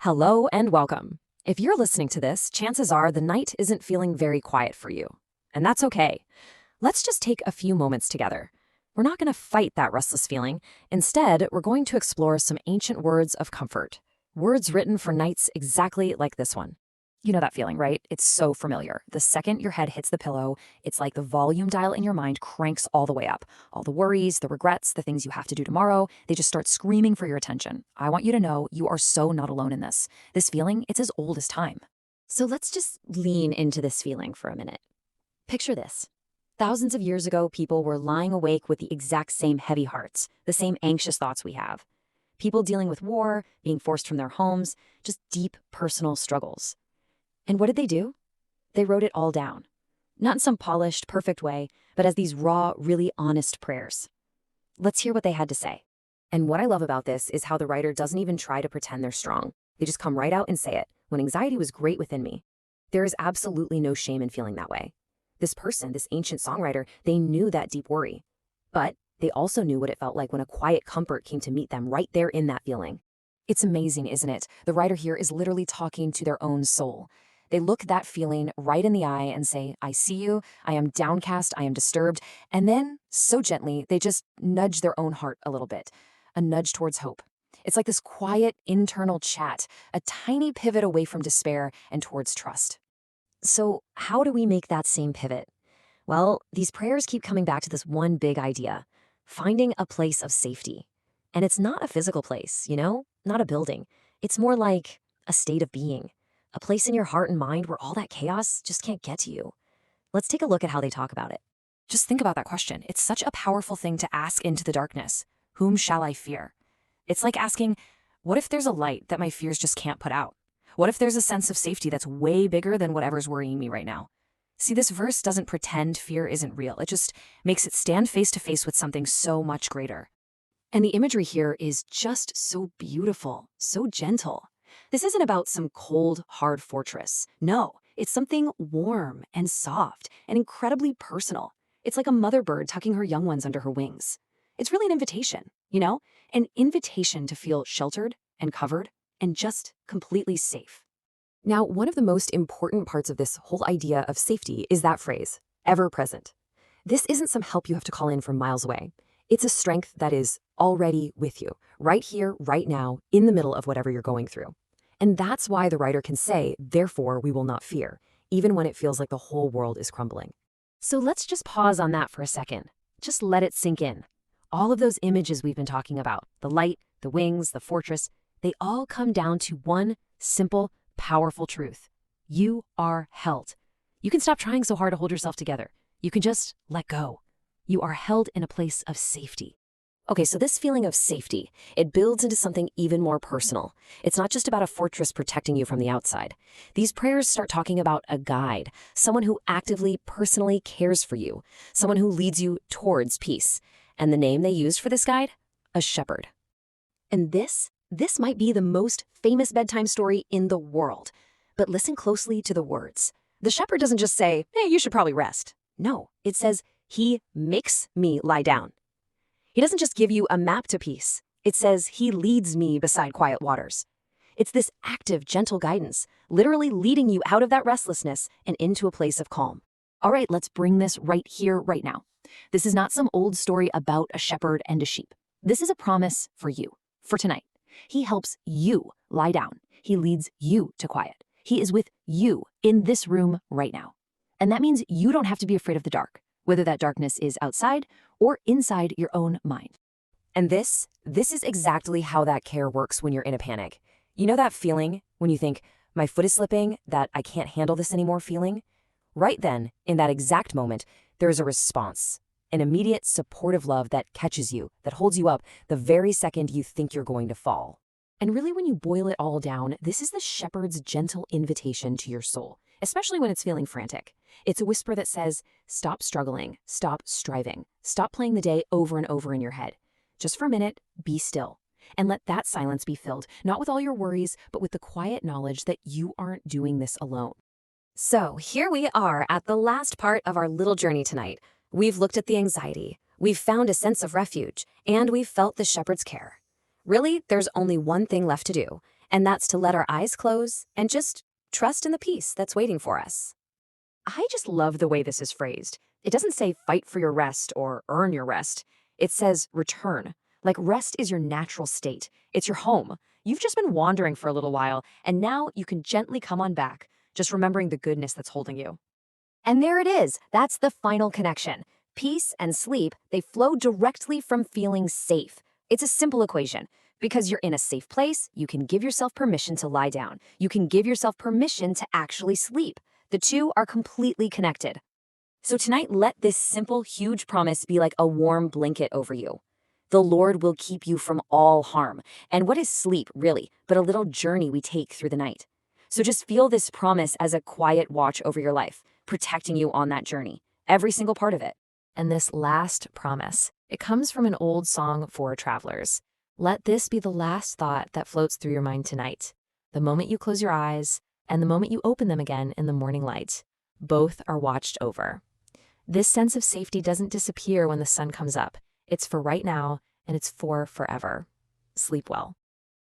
Hello and welcome. If you're listening to this, chances are the night isn't feeling very quiet for you. And that's okay. Let's just take a few moments together. We're not going to fight that restless feeling. Instead, we're going to explore some ancient words of comfort. Words written for nights exactly like this one. You know that feeling, right? It's so familiar. The second your head hits the pillow, it's like the volume dial in your mind cranks all the way up. All the worries, the regrets, the things you have to do tomorrow, they just start screaming for your attention. I want you to know you are so not alone in this. This feeling, it's as old as time. So let's just lean into this feeling for a minute. Picture this. Thousands of years ago, people were lying awake with the exact same heavy hearts, the same anxious thoughts we have. People dealing with war, being forced from their homes, just deep personal struggles. And what did they do? They wrote it all down. Not in some polished, perfect way, but as these raw, really honest prayers. Let's hear what they had to say. And what I love about this is how the writer doesn't even try to pretend they're strong. They just come right out and say it. When anxiety was great within me. There is absolutely no shame in feeling that way. This person, this ancient songwriter, they knew that deep worry. But they also knew what it felt like when a quiet comfort came to meet them right there in that feeling. It's amazing, isn't it? The writer here is literally talking to their own soul. They look that feeling right in the eye and say, I see you, I am downcast, I am disturbed. And then, so gently, they just nudge their own heart a little bit, a nudge towards hope. It's like this quiet internal chat, a tiny pivot away from despair and towards trust. So how do we make that same pivot? Well, these prayers keep coming back to this one big idea, finding a place of safety. And it's not a physical place, not a building. It's more like a state of being. A place in your heart and mind where all that chaos just can't get to you. Let's take a look at how they talk about it. Just think about that question. It's such a powerful thing to ask into the darkness. Whom shall I fear? It's like asking, what if there's a light that my fears just can't put out? What if there's a sense of safety that's way bigger than whatever's worrying me right now? See, this verse doesn't pretend fear isn't real. It just makes it stand face to face with something so much greater. And the imagery here is just so beautiful, so gentle. This isn't about some cold, hard fortress. No, it's something warm and soft and incredibly personal. It's like a mother bird tucking her young ones under her wings. It's really an invitation, an invitation to feel sheltered and covered and just completely safe. Now, one of the most important parts of this whole idea of safety is that phrase, ever present. This isn't some help you have to call in from miles away. It's a strength that is already with you, right here, right now, in the middle of whatever you're going through. And that's why the writer can say, therefore, we will not fear, even when it feels like the whole world is crumbling. So let's just pause on that for a second. Just let it sink in. All of those images we've been talking about, the light, the wings, the fortress, they all come down to one simple, powerful truth. You are held. You can stop trying so hard to hold yourself together. You can just let go. You are held in a place of safety. Okay, so this feeling of safety, it builds into something even more personal. It's not just about a fortress protecting you from the outside. These prayers start talking about a guide, someone who actively, personally cares for you, someone who leads you towards peace. And the name they used for this guide? A shepherd. And this might be the most famous bedtime story in the world. But listen closely to the words. The shepherd doesn't just say, hey, you should probably rest. No, it says, he makes me lie down. He doesn't just give you a map to peace. It says he leads me beside quiet waters. It's this active, gentle guidance, literally leading you out of that restlessness and into a place of calm. All right, let's bring this right here, right now. This is not some old story about a shepherd and a sheep. This is a promise for you, for tonight. He helps you lie down. He leads you to quiet. He is with you in this room right now. And that means you don't have to be afraid of the dark, whether that darkness is outside or inside your own mind. And this is exactly how that care works when you're in a panic. You know that feeling when you think, my foot is slipping, that I can't handle this anymore feeling? Right then, in that exact moment, there is a response, an immediate supportive love that catches you, that holds you up the very second you think you're going to fall. And really, when you boil it all down, this is the shepherd's gentle invitation to your soul, especially when it's feeling frantic. It's a whisper that says, stop struggling, stop striving, stop playing the day over and over in your head. Just for a minute, be still. And let that silence be filled, not with all your worries, but with the quiet knowledge that you aren't doing this alone. So here we are at the last part of our little journey tonight. We've looked at the anxiety, we've found a sense of refuge, and we've felt the shepherd's care. Really, there's only one thing left to do, And that's to let our eyes close and just trust in the peace that's waiting for us. I just love the way this is phrased. It doesn't say fight for your rest or earn your rest. It says return. Like rest is your natural state. It's your home. You've just been wandering for a little while, and now you can gently come on back, just remembering the goodness that's holding you. And there it is. That's the final connection. Peace and sleep, they flow directly from feeling safe. It's a simple equation. Because you're in a safe place, you can give yourself permission to lie down. You can give yourself permission to actually sleep. The two are completely connected. So tonight, let this simple, huge promise be like a warm blanket over you. The Lord will keep you from all harm. And what is sleep, really, but a little journey we take through the night? So just feel this promise as a quiet watch over your life, protecting you on that journey, every single part of it. And this last promise, it comes from an old song for travelers. Let this be the last thought that floats through your mind tonight. The moment you close your eyes and the moment you open them again in the morning light, both are watched over. This sense of safety doesn't disappear when the sun comes up. It's for right now, and it's for forever. Sleep well.